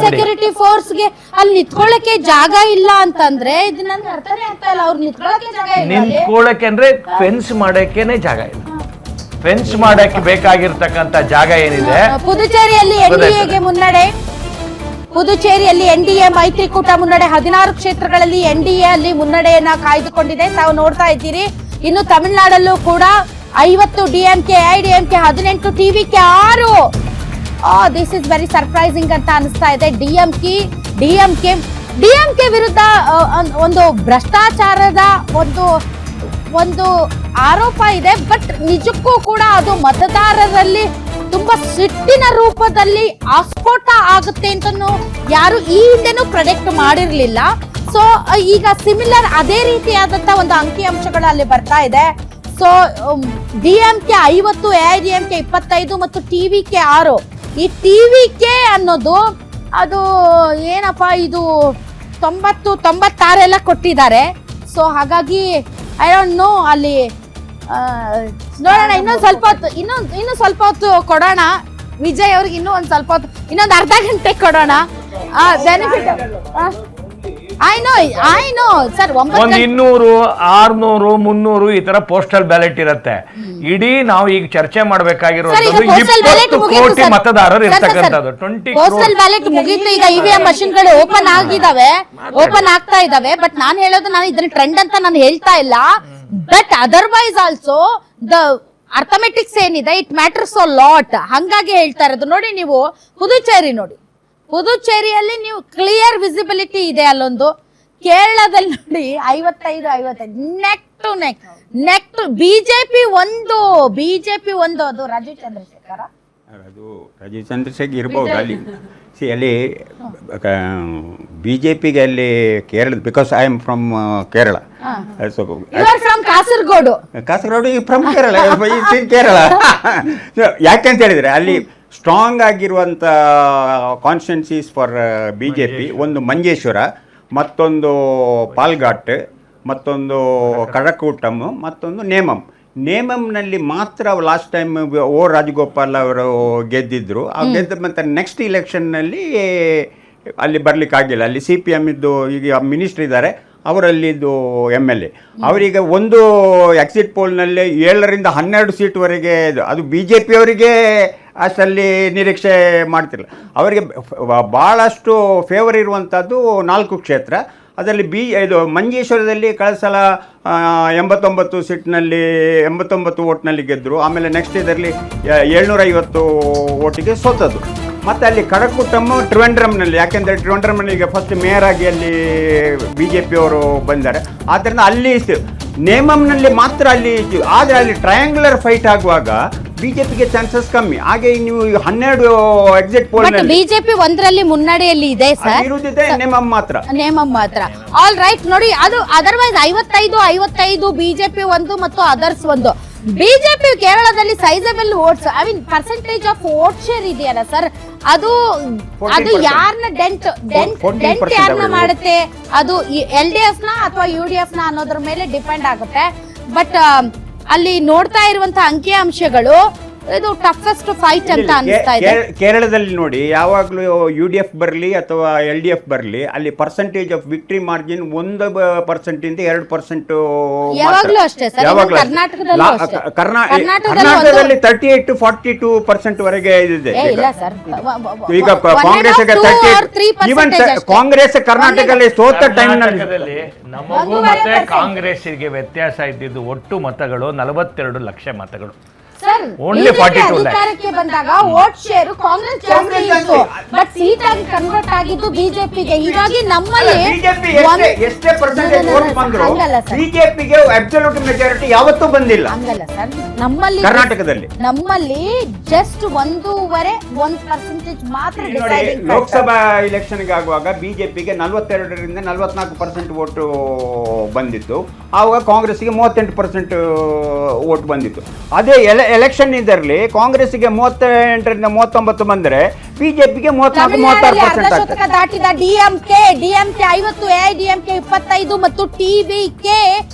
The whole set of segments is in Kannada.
ಸೆಕ್ಯೂರಿಟಿ ಫೋರ್ಸ್ಗೆ ಅಲ್ಲಿ ನಿಂತ್ಕೊಳ್ಳಕ್ಕೆ ಜಾಗ ಇಲ್ಲ ಅಂತಂದ್ರೆ ಇದು ನನ್ಗೆ ಅರ್ಥನೇ ಆಗ್ತಾ ಇಲ್ಲ. ಅವ್ರು ನಿಂತ್ಕೊಳ್ಳಕ್ಕೆ ಜಾಗ ಇಲ್ಲ, ನಿಂತ್ಕೊಳ್ಳಕ್ಕೆ ಅಂದ್ರೆ ಫೆನ್ಸ್ ಮಾಡಕ್ಕೇನೆ ಜಾಗ ಇಲ್ಲ. ಫೆನ್ಸ್ ಮಾಡಕ್ಕೆ ಬೇಕಾಗಿರ್ತಕ್ಕಂತ ಜಾಗ ಏನಿದೆ. ಪುದುಚೇರಿಯಲ್ಲಿ ಎನ್ಡಿಎಗೆ ಮುನ್ನಡೆ. ಪುದುಚೇರಿಯಲ್ಲಿ ಎನ್ಡಿಎ ಮೈತ್ರಿಕೂಟ ಮುನ್ನಡೆ. 16 ಕ್ಷೇತ್ರಗಳಲ್ಲಿ ಎನ್ಡಿಎ ಅಲ್ಲಿ ಮುನ್ನಡೆಯನ್ನ ಕಾಯ್ದುಕೊಂಡಿದೆ, ತಾವು ನೋಡ್ತಾ ಇದ್ದೀರಿ. ಇನ್ನು ತಮಿಳುನಾಡಲ್ಲೂ ಕೂಡ 50 DMK, AIADMK 18, TVK 6. This is very surprising ಅಂತ ಅನಿಸ್ತಾ ಇದೆ. ಡಿಎಂಕೆ ವಿರುದ್ಧ ಒಂದು ಭ್ರಷ್ಟಾಚಾರದ ಒಂದು ಆರೋಪ ಇದೆ. ಬಟ್ ನಿಜಕ್ಕೂ ಕೂಡ ಅದು ಮತದಾರರಲ್ಲಿ ತುಂಬಾ ಸಿಟ್ಟಿನ ರೂಪದಲ್ಲಿ ಆಸ್ಫೋಟ ಆಗುತ್ತೆ ಅಂತನೂ ಯಾರು ಈ ಹಿಂದೆನೂ ಪ್ರೆಡಿಕ್ಟ್ ಮಾಡಿರ್ಲಿಲ್ಲ. ಸೊ ಈಗ ಸಿಮಿಲರ್ ಅದೇ ರೀತಿಯಾದಂತ ಒಂದು ಅಂಕಿಅಂಶಗಳು ಅಲ್ಲಿ ಬರ್ತಾ ಇದೆ. ಸೊ ಡಿಎಂಕೆ 50, ಎಐಡಿಎಂಕೆ 25 ಮತ್ತು ಟಿವಿಕೆ 6. ಈ ಟಿವಿಕೆ ಅನ್ನೋದು ಅದು ಏನಪ್ಪಾ, ಇದು 90-96 ಎಲ್ಲ ಕೊಟ್ಟಿದ್ದಾರೆ. ಸೊ ಹಾಗಾಗಿ ಐ ಡೋಂಟ್ ನೋ, ಅಲ್ಲಿ ನೋಡೋಣ. ಇನ್ನೊಂದು ಸ್ವಲ್ಪ ಹೊತ್ತು ಕೊಡೋಣ ವಿಜಯ್ ಅವ್ರಿಗೆ. ಇನ್ನೊಂದು ಅರ್ಧ ಗಂಟೆ ಕೊಡೋಣ. Benefit I know sir. 200, 600, 300 ಈ ತರ ಪೋಸ್ಟಲ್ ಬ್ಯಾಲೆಟ್ ಇರುತ್ತೆ. ಇಡೀ ನಾವು ಈಗ ಚರ್ಚೆ ಮಾಡಬೇಕಾಗಿರೋದು 20 ಕೋಟಿ ಮತದಾರರು ಇರ್ತಕ್ಕಂಥದ್ದು. 20 ಪೋಸ್ಟಲ್ ಬ್ಯಾಲೆಟ್ ಮುಗೀತು. ಈಗ ಇವಿಎಂ ಮಷಿನ್ಗಳು ಓಪನ್ ಆಗ್ತಾ ಇದಾವೆ. ಬಟ್ ನಾನು ಹೇಳೋದು, ನಾನು ಇದ್ರ ಟ್ರೆಂಡ್ ಅಂತ ನಾನು ಹೇಳ್ತಾ ಇಲ್ಲ. But otherwise also the arithmetics ಏನಿದೆ, ಇಟ್ ಮ್ಯಾಟರ್ಸ್ ಅ ಲಾಟ್. ಹಂಗಾಗಿ ಹೇಳ್ತಾ ಇರೋದು. ನೋಡಿ, ನೀವು ಪುದುಚೇರಿಯಲ್ಲಿ ನೀವು ಕ್ಲಿಯರ್ ವಿಸಿಬಿಲಿಟಿ ಇದೆ. ಅಲ್ಲೊಂದು ಕೇರಳದಲ್ಲಿ ನೋಡಿ 55 ನೆಕ್ ಟು ಬಿಜೆಪಿ ಒಂದು ಅದು ರಾಜೀವ್ ಚಂದ್ರಶೇಖರ್ ಇರ್ಬೋದು ಅಲ್ಲಿ. ಅಲ್ಲಿ ಬಿಜೆಪಿಗೆ ಅಲ್ಲಿ Kerala, because I am from Kerala. Kasaragod from Kerala. ಯಾಕೆಂತ ಹೇಳಿದ್ರೆ ಅಲ್ಲಿ ಸ್ಟ್ರಾಂಗ್ ಆಗಿರುವಂಥ ಕಾನ್ಸ್ಟಿಟ್ಯೂನ್ಸೀಸ್ ಫಾರ್ ಬಿಜೆಪಿ ಒಂದು ಮಂಜೇಶ್ವರ, ಮತ್ತೊಂದು ಪಾಲ್ಘಾಟ್, ಮತ್ತೊಂದು ಕಡಕೂಟಮ್, ಮತ್ತೊಂದು ನೇಮಂನಲ್ಲಿ ಮಾತ್ರ ಲಾಸ್ಟ್ ಟೈಮ್ ರಾಜಗೋಪಾಲ್ ಅವರು ಗೆದ್ದಿದ್ರು. ಗೆದ್ದ ಮತ್ತೆ ನೆಕ್ಸ್ಟ್ ಇಲೆಕ್ಷನ್ನಲ್ಲಿ ಅಲ್ಲಿ ಬರಲಿಕ್ಕಾಗಿಲ್ಲ. ಅಲ್ಲಿ CPM ಇದ್ದು ಈಗ ಮಿನಿಸ್ಟರ್ ಇದ್ದಾರೆ, ಅವರಲ್ಲಿದ್ದು MLA. ಅವರಿಗೆ ಒಂದು ಎಕ್ಸಿಟ್ ಪೋಲ್ನಲ್ಲಿ 7ರಿಂದ 12 ಸೀಟ್ವರೆಗೆ ಅದು BJP ಅವರಿಗೆ ಅಷ್ಟಲ್ಲಿ ನಿರೀಕ್ಷೆ ಮಾಡ್ತಿಲ್ಲ. ಅವರಿಗೆ ಭಾಳಷ್ಟು ಫೇವರ್ ಇರುವಂಥದ್ದು 4 ಕ್ಷೇತ್ರ. ಅದರಲ್ಲಿ ಇದು ಮಂಜೇಶ್ವರದಲ್ಲಿ ಕಳೆದ ಸಲ 89 ಸೀಟ್ನಲ್ಲಿ 89 ಓಟ್ನಲ್ಲಿ ಗೆದ್ದರು. ಆಮೇಲೆ ನೆಕ್ಸ್ಟ್ ಇದರಲ್ಲಿ 750 ಓಟಿಗೆ ಸೋತದ್ದು. ಮತ್ತು ಅಲ್ಲಿ ಕಡಕುಟ್ಟಮ್ ಟ್ರಿವೆಂಡ್ರಮ್ನಲ್ಲಿ, ಯಾಕೆಂದರೆ ಟ್ರಿವೆಂಡ್ರಮ್ನಲ್ಲಿ ಈಗ ಫಸ್ಟ್ ಮೇಯರ್ ಆಗಿ ಅಲ್ಲಿ BJP ಅವರು ಬಂದಿದ್ದಾರೆ. ಆದ್ದರಿಂದ ಅಲ್ಲಿ ನೇಮಂನಲ್ಲಿ ಮಾತ್ರ ಅಲ್ಲಿ ಆದರೆ ಅಲ್ಲಿ ಟ್ರಯಾಂಗ್ಯುಲರ್ ಫೈಟ್ ಆಗುವಾಗ ಬಿಜೆಪಿಗೆ ಚಾನ್ಸಸ್ ಕಮ್ಮಿ. ಹಾಗೆ ನೀವು 12 ಎಕ್ಸಿಟ್ ಪೋಲ್ ಬಿಜೆಪಿ ಒಂದರಲ್ಲಿ ಮುನ್ನಡೆಯಲ್ಲಿ ಇದೆ ಸರ್, ಇರುವುದಿದೆ ನೇಮಂ ಮಾತ್ರ. All right. ನೋಡಿ, ಅದು ಅದರ್ವೈಸ್ 55 ಬಿಜೆಪಿ ಒಂದು ಮತ್ತು ಅದರ್ಸ್ ಒಂದು. ಬಿಜೆಪಿ ಕೇರಳದಲ್ಲಿ sizeable votes, I mean percentage of vote share ಇದೆಯಲ್ಲ ಸರ್, ಅದು ಯಾರನ್ನ ಡೆಂಟ್ ಯಾರನ್ನ ಮಾಡುತ್ತೆ, ಅದು LDF ನ ಅಥವಾ UDF ನ ಅನ್ನೋದ್ರ ಮೇಲೆ ಡಿಪೆಂಡ್ ಆಗುತ್ತೆ. ಬಟ್ ಅಲ್ಲಿ ನೋಡ್ತಾ ಇರುವಂತಹ ಅಂಕಿಅಂಶಗಳು ಇದು ಟಫೆಸ್ಟ್ ಫೈಟ್ ಅಂತ ಅನಿಸ್ತಾ ಇದೆ. ಕೇರಳದಲ್ಲಿ ನೋಡಿ, ಯಾವಾಗಲೂ UDF ಬರಲಿ ಅಥವಾ LDF ಬರಲಿ, ಅಲ್ಲಿ ಪರ್ಸೆಂಟೇಜ್ ಆಫ್ ವಿಕ್ಟ್ರಿ ಮಾರ್ಜಿನ್ 1% ಇಂದ 2% ಯಾವಾಗಲೂ ಅಷ್ಟೇ ಸರ್. ಕರ್ನಾಟಕದಲ್ಲಿ 38-42% ವರೆಗೆ ಇದೆ. ಈಗ ಕಾಂಗ್ರೆಸ್ಗೆ 38, ಈವನ್ ಕಾಂಗ್ರೆಸ್ ಕರ್ನಾಟಕದಲ್ಲಿ ಸೋತ ಟೈಮ್ನಲ್ಲಿ ನಮಗೂ ಮತ್ತೆ ಕಾಂಗ್ರೆಸ್ಗೆ ವ್ಯತ್ಯಾಸ ಇದ್ದಿದ್ದು ಒಟ್ಟು ಮತಗಳು 42 ಲಕ್ಷ ಮತಗಳು. ಓನ್ಲಿ 42 ಅಧಿಕಾರಕ್ಕೆ ಬಂದಾಗ ವೋಟ್ ಶೇರ್ ಕಾಂಗ್ರೆಸ್ ಜಾಸ್ತಿ ಇತ್ತು, ಬಟ್ ಸೀಟ್ ಆಗಿ ಕನ್ವರ್ಟ್ ಆಗಿದ್ದು ಬಿಜೆಪಿಗೆ. ಹೀಗಾಗಿ ನಮ್ಮಲ್ಲಿ ಎಷ್ಟೇ ಪರ್ಸೆಂಟೇಜ್ ವೋಟ್ ಬಂದ್ರು ಬಿಜೆಪಿಗೆ ಅಬ್ಸಲ್ಯೂಟ್ ಮೆಜಾರಿಟಿ ಯಾವತ್ತೂ ಬಂದಿಲ್ಲ. ಹಂಗಲ್ಲ ಸರ್, ನಮ್ಮಲ್ಲಿ ಕರ್ನಾಟಕದಲ್ಲಿ ಜಸ್ಟ್ 1% ಮಾತ್ರ. ಲೋಕಸಭಾ ಇಲೆಕ್ಷನ್ಗೆ ಆಗುವಾಗ ಬಿಜೆಪಿಗೆ 42ರಿಂದ 44% ವೋಟ್ ಬಂದಿತ್ತು. ಆವಾಗ ಕಾಂಗ್ರೆಸ್ಗೆ 38% ವೋಟ್ ಬಂದಿತ್ತು. ಅದೇ ಎಲೆಕ್ಷನ್ ಇದರಲ್ಲಿ ಕಾಂಗ್ರೆಸ್ಗೆ 38ರಿಂದ 39 ಬಂದರೆ ಬಿಜೆಪಿಗೆ 34-36% ದಾಟಿದ ಡಿಎಂಕೆ 50, ಎಐಡಿಎಂಕೆ 25 ಮತ್ತು ಟಿವಿಕೆ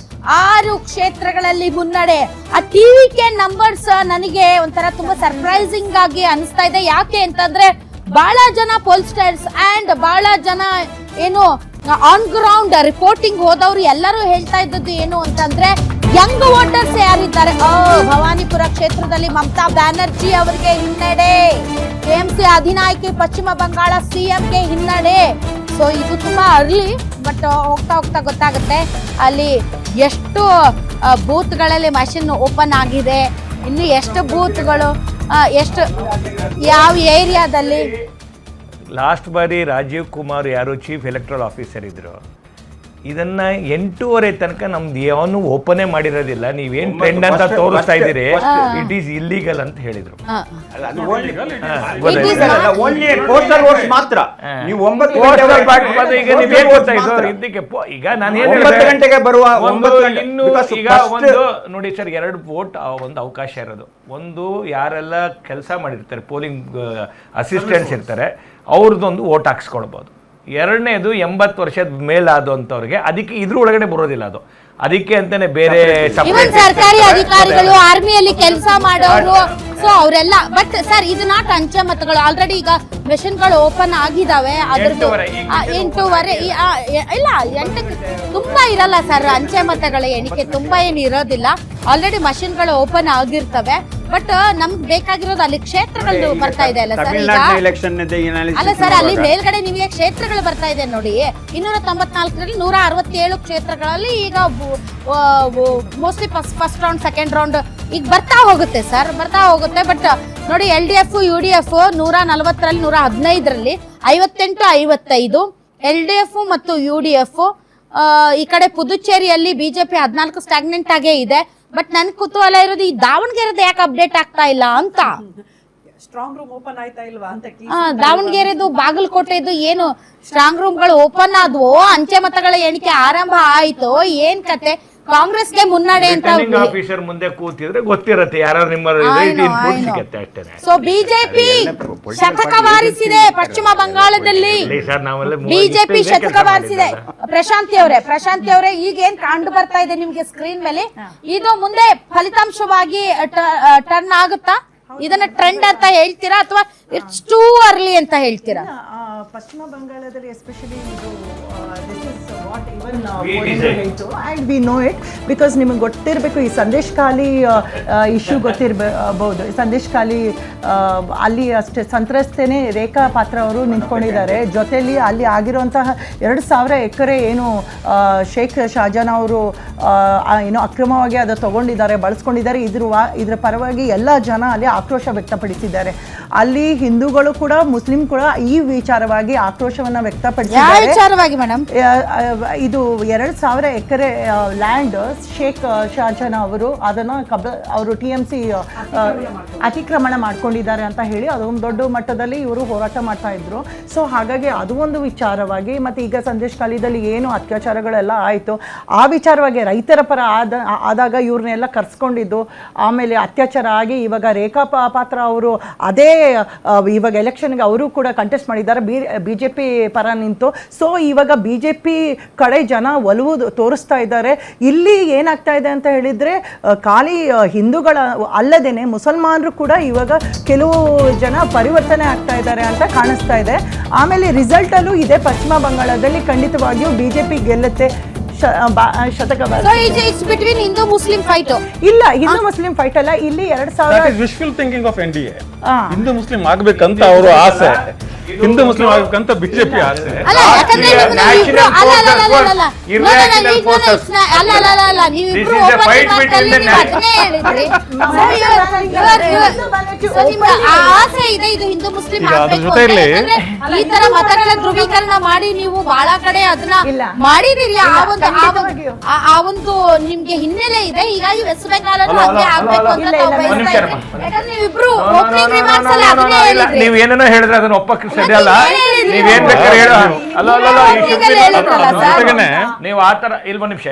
6 ಕ್ಷೇತ್ರಗಳಲ್ಲಿ ಮುನ್ನಡೆ. ಆ ಟಿವಿಕೆ ನಂಬರ್ಸ್ ನನಗೆ ಒಂಥರ ತುಂಬಾ ಸರ್ಪ್ರೈಸಿಂಗ್ ಆಗಿ ಅನಿಸ್ತಾ ಇದೆ. ಯಾಕೆ ಅಂತಂದ್ರೆ ಬಹಳ ಜನ ಪೋಲ್ಸ್ಟರ್ಸ್ ಅಂಡ್ ಬಹಳ ಜನ ಏನು ಆನ್ ಗ್ರೌಂಡ್ ರಿಪೋರ್ಟಿಂಗ್ ಹೋದವರು ಎಲ್ಲರೂ ಹೇಳ್ತಾ ಇದ್ದದ್ದು ಏನು ಅಂತಂದ್ರೆ ಯಂಗ್ ವೋಟರ್ಸ್ ಯಾರಿದ್ದಾರೆ, ಭವಾನಿಪುರ ಕ್ಷೇತ್ರದಲ್ಲಿ ಮಮತಾ ಬ್ಯಾನರ್ಜಿ ಅವರಿಗೆ ಹಿನ್ನಡೆ, ಕೆಎಂಸಿ ಅಧಿನಾಯಕಿ ಪಶ್ಚಿಮ ಬಂಗಾಳ ಸಿಎಂಗೆ ಹಿನ್ನಡೆ. ಸೊ ಇದು ತುಂಬಾ ಅರ್ಲಿ, ಬಟ್ ಹೋಗ್ತಾ ಹೋಗ್ತಾ ಗೊತ್ತಾಗುತ್ತೆ ಅಲ್ಲಿ ಎಷ್ಟು ಬೂತ್ಗಳಲ್ಲಿ ಮಷಿನ್ ಓಪನ್ ಆಗಿದೆ, ಇನ್ನು ಎಷ್ಟು ಬೂತ್ಗಳು, ಎಷ್ಟು ಯಾವ ಏರಿಯಾದಲ್ಲಿ. ಲಾಸ್ಟ್ ಬಾರಿ ರಾಜೀವ್ ಕುಮಾರ್ ಯಾರು ಚೀಫ್ ಎಲೆಕ್ಟ್ರಲ್ ಆಫೀಸರ್ ಇದ್ರು, ಇದನ್ನ 8:30 ತನಕ ನಮ್ದು ಯಾವನು ಓಪನೇ ಮಾಡಿರೋದಿಲ್ಲ, ನೀವೇನ್ ಟ್ರೆಂಡ್ ಅಂತ ತೋರಿಸ್ತಾ ಇದ್ದೀರಿ, ಇಟ್ ಈಸ್ ಇಲ್ಲಿಗಲ್ ಅಂತ ಹೇಳಿದ್ರು. ಮಾತ್ರ ನೀವು 9 ಈಗ ನೀವೇನ್ ಗೊತ್ತಾ ಇದಕ್ಕೆ ಈಗ ನಾನು ಗಂಟೆಗೆ ಬರುವ ಇನ್ನು ಈಗ ಒಂದು ನೋಡಿ ಸರ್, 2 ವೋಟ್ ಒಂದು ಅವಕಾಶ ಇರೋದು. ಒಂದು ಯಾರೆಲ್ಲ ಕೆಲಸ ಮಾಡಿರ್ತಾರೆ, ಪೋಲಿಂಗ್ ಅಸಿಸ್ಟೆಂಟ್ಸ್ ಇರ್ತಾರೆ, ಅವ್ರದ್ದೊಂದು ವೋಟ್ ಹಾಕ್ಸ್ಕೊಳ್ಬೋದು. ಎರಡನೇದು 80 ವರ್ಷದ ಮೇಲಾದಂಥವ್ರಿಗೆ, ಅದಕ್ಕೆ ಇದ್ರ ಒಳಗಡೆ ಬರೋದಿಲ್ಲ ಅದು, ಅದಕ್ಕೆ ಅಂತಾನೆ ಬೇರೆ ಸರ್ಕಾರಿ ಅಧಿಕಾರಿಗಳು, ಆರ್ಮಿಯಲ್ಲಿ ಕೆಲಸ ಮಾಡೋರು, ಸೊ ಅವರೆಲ್ಲ. ಬಟ್ ಸರ್ ಇದು ನಾಟ್ ಅಂಚೆ ಮತಗಳು, ಆಲ್ರೆಡಿ ಈಗ ಮೆಷಿನ್ಗಳು ಓಪನ್ ಆಗಿದಾವೆ. ಅದ್ರದ್ದು 8:30 ಇಲ್ಲ 8ಕ್ಕೆ ತುಂಬಾ ಇರಲ್ಲ ಸರ್, ಅಂಚೆ ಮತಗಳ ಎಣಿಕೆ ತುಂಬಾ ಏನು ಇರೋದಿಲ್ಲ. ಆಲ್ರೆಡಿ ಮಷಿನ್ಗಳು ಓಪನ್ ಆಗಿರ್ತವೆ. ಬಟ್ ನಮ್ಗೆ ಬೇಕಾಗಿರೋದು ಅಲ್ಲಿ ಕ್ಷೇತ್ರಗಳು ಬರ್ತಾ ಇದೆ ಅಲ್ಲ ಸರ್, ಈಗ ಅಲ್ಲ ಸರ್, ಅಲ್ಲಿ ಮೇಲ್ಗಡೆ ನಿಮಗೆ ಕ್ಷೇತ್ರಗಳು ಬರ್ತಾ ಇದೆ ನೋಡಿ. 294ರಲ್ಲಿ 167 ಕ್ಷೇತ್ರಗಳಲ್ಲಿ ಈಗ mostly first round second round ಈಗ ಬರ್ತಾ ಹೋಗುತ್ತೆ ಸರ್, ಬರ್ತಾ ಹೋಗುತ್ತೆ. ಬಟ್ ನೋಡಿ LDF UDF 140ರಲ್ಲಿ 115ರಲ್ಲಿ 58-55 LDF ಮತ್ತು UDF. ಈ ಕಡೆ ಪುದುಚೇರಿಯಲ್ಲಿ ಬಿಜೆಪಿ 14 ಸ್ಟಾಗ್ನೆಂಟ್ ಆಗೇ ಇದೆ. ಬಟ್ ನನ್ ಕುತೂಹಲ ಇರೋದು ಈ ದಾವಣಗೆರೆದು ಯಾಕೆ ಅಪ್ಡೇಟ್ ಆಗ್ತಾ ಇಲ್ಲ ಅಂತ. ಸ್ಟ್ರಾಂಗ್ ರೂಮ್ ಓಪನ್ ಆಯ್ತಾ ಇಲ್ವಾ ಅಂತ. ದಾವಣಗೆರೆದು ಬಾಗಲಕೋಟೆದು ಏನು ಸ್ಟ್ರಾಂಗ್ ರೂಮ್ಗಳು ಓಪನ್ ಆದ್ವೋ, ಅಂಚೆ ಮತಗಳ ಎಣಿಕೆ ಆರಂಭ ಆಯ್ತು, ಏನ್ ಕತೆ? ಕಾಂಗ್ರೆಸ್ಗೆ ಮುನ್ನಡೆ ಅಂತ ಆಫೀಸರ್ ಮುಂದೆ ಕೂತಿದ್ರೆ ಗೊತ್ತಿರತ್ತೆ ಯಾರು ನಿಮ್ಮ ಸಿಗುತ್ತೆ ಅಷ್ಟೇ. ಸೊ ಬಿಜೆಪಿ ಶತಕ ಬಾರಿಸಿದೆ ಪಶ್ಚಿಮ ಬಂಗಾಳದಲ್ಲಿ, ಬಿಜೆಪಿ ಶತಕ ಬಾರಿಸಿದೆ. ಪ್ರಶಾಂತಿ ಅವರೇ ಈಗ ಏನ್ ಕಂಡು ಬರ್ತಾ ಇದೆ ನಿಮ್ಗೆ ಸ್ಕ್ರೀನ್ ಮೇಲೆ, ಇದು ಮುಂದೆ ಫಲಿತಾಂಶವಾಗಿ ಟರ್ನ್ ಆಗುತ್ತಾ? ಇದನ್ನ ಟ್ರೆಂಡ್ ಅಂತ ಹೇಳ್ತೀರಾ ಅಥವಾ ಇಟ್ಸ್ ಟೂ ಅರ್ಲಿ ಅಂತ ಹೇಳ್ತೀರಾ? ಪಶ್ಚಿಮ ಬಂಗಾಳದಲ್ಲಿ ಎಸ್ಪೆಷಲಿ ಇದು ದಿಸ್ ಇಸ್ ವಾಟ್ ಇವನ್ ಹೇಳ್ತು and we know it because ನಿಮಗೆ ಗೊತ್ತಿರಬೇಕು, ಈ ಸಂದೇಶ್ ಖಾಲಿ ಇಶ್ಯೂ ಗೊತ್ತಿರಬಹುದು. ಸಂದೇಶ್ ಖಾಲಿ ಅಲ್ಲಿ ಅಷ್ಟೇ ಸಂತ್ರಸ್ತೇನೆ ರೇಖಾ ಪಾತ್ರ ಅವರು ನಿಂತ್ಕೊಂಡಿದ್ದಾರೆ. ಜೊತೆಯಲ್ಲಿ ಅಲ್ಲಿ ಆಗಿರುವಂತಹ 2,000 ಎಕರೆ ಏನು ಶೇಖ್ ಶಹಜಾನ್ ಅವರು ಏನು ಅಕ್ರಮವಾಗಿ ಅದು ತಗೊಂಡಿದ್ದಾರೆ, ಬಳಸ್ಕೊಂಡಿದ್ದಾರೆ, ಇದ್ರ ಪರವಾಗಿ ಎಲ್ಲ ಜನ ಅಲ್ಲಿ ಆಕ್ರೋಶ ವ್ಯಕ್ತಪಡಿಸಿದ್ದಾರೆ. ಅಲ್ಲಿ ಹಿಂದೂಗಳು ಕೂಡ ಮುಸ್ಲಿಂ ಕೂಡ ಈ ವಿಚಾರವಾಗಿ ಆಕ್ರೋಶವನ್ನ ವ್ಯಕ್ತಪಡಿಸಿದ್ದಾರೆ. ಮೇಡಮ್, ಇದು 2,000 ಎಕರೆ ಲ್ಯಾಂಡ್ ಶೇಖ್ ಶಹಜಾನ್ ಅವರು ಅದನ್ನ ಅವರು TMC ಅತಿಕ್ರಮಣ ಮಾಡ್ಕೊಂಡಿದ್ದಾರೆ ಅಂತ ಹೇಳಿ ಅದೊಂದು ದೊಡ್ಡ ಮಟ್ಟದಲ್ಲಿ ಇವರು ಹೋರಾಟ ಮಾಡ್ತಾ ಇದ್ರು. ಸೊ ಹಾಗಾಗಿ ಅದು ಒಂದು ವಿಚಾರವಾಗಿ, ಮತ್ತೆ ಈಗ ಸಂದೇಶ್ ಖಾಲಿದಲ್ಲಿ ಏನು ಅತ್ಯಾಚಾರಗಳೆಲ್ಲ ಆಯಿತು ಆ ವಿಚಾರವಾಗಿ ರೈತರ ಪರ ಆದಾಗ ಇವ್ರನ್ನೆಲ್ಲ ಕರ್ಸ್ಕೊಂಡಿದ್ದು, ಆಮೇಲೆ ಅತ್ಯಾಚಾರ ಆಗಿ ಇವಾಗ ರೇಖಾ ಪಾತ್ರ ಅವರು ಅದೇ ಇವಾಗ ಎಲೆಕ್ಷನ್ಗೆ ಅವರು ಕೂಡ ಕಂಟೆಸ್ಟ್ ಮಾಡಿದ್ದಾರೆ BJP ಪರ ನಿಂತು. ಸೊ ಇವಾಗ BJP ಕಡೆ ಜನ ಒಲವು ತೋರಿಸ್ತಾ ಇದ್ದಾರೆ. ಇಲ್ಲಿ ಏನಾಗ್ತಾ ಇದೆ ಅಂತ ಹೇಳಿದ್ರೆ ಖಾಲಿ ಹಿಂದೂಗಳ ಅಲ್ಲದೇನೆ ಮುಸಲ್ಮಾನರು ಕೂಡ ಇವಾಗ ಕೆಲವು ಜನ ಪರಿವರ್ತನೆ ಆಗ್ತಾ ಇದ್ದಾರೆ ಅಂತ ಕಾಣಿಸ್ತಾ ಇದೆ. ಆಮೇಲೆ ರಿಸಲ್ಟ್ ಅಲ್ಲೂ ಇದೆ, ಪಶ್ಚಿಮ ಬಂಗಾಳದಲ್ಲಿ ಖಂಡಿತವಾಗಿಯೂ BJP ಗೆಲ್ಲುತ್ತೆ. ಶತಕ ಬಿಟ್ವೀನ್ ಹಿಂದೂ ಮುಸ್ಲಿಂ ಫೈಟ್ ಇಲ್ಲ, ಹಿಂದೂ ಮುಸ್ಲಿಂ ಫೈಟ್ ಅಲ್ಲ. ಇಲ್ಲಿ 2000 wishful thinking of NDA. Hindu Muslim ಆಗ್ಬೇಕಂತ ಅವರು ಆಸೆ, ಹಿಂದೂ ಮುಸ್ಲಿಂ ಆಗ್ಬೇಕಂತ BJP ಆಸೆ. ಆಸೆ ಇದೆ ಇದು ಹಿಂದೂ ಮುಸ್ಲಿಂ ಈ ತರ ಮತಗಳ ಧ್ರುವೀಕರಣ ಮಾಡಿ ನೀವು ಬಹಳ ಕಡೆ ಅದನ್ನ ಮಾಡಿದಿರಿ. ಆ ಒಂದು ನಿಮ್ಗೆ ಹಿನ್ನೆಲೆ ಇದೆ. ಹೀಗಾಗಿ ವೆಸ್ಟ್ ಬೆಂಗಾಲ್ ಹಂಗೆ ಆಗ್ಬೇಕು ಅಂತ ನಾವು ಬಯಸ್ತಾ ಇದ್ದೀವಿ. ಯಾಕಂದ್ರೆ ನೀವಿಬ್ರು ಓಪನಿಂಗ್ ರಿಮಾರ್ಕ್ಸ್ ಅಲ್ಲಿ ಅದನ್ನೇ ಹೇಳಿದ್ರಿ. ನೀವು ಏನೇನೋ ಹೇಳಿದ್ರೆ ಅದನ್ನ ಒಪ್ಪಕ್ಕೆ ಸರಿ ಅಲ್ಲ. ನೀವೇನ್ ಬೇಕಾದ್ರೆ ಹೇಳೋ ಅಲ್ಲ, ಹೇಳಿದ್ರಲ್ಲ ಸರ್. ನೀವು ಆತರ ಇಲ್ವ ನಿಮಿಷ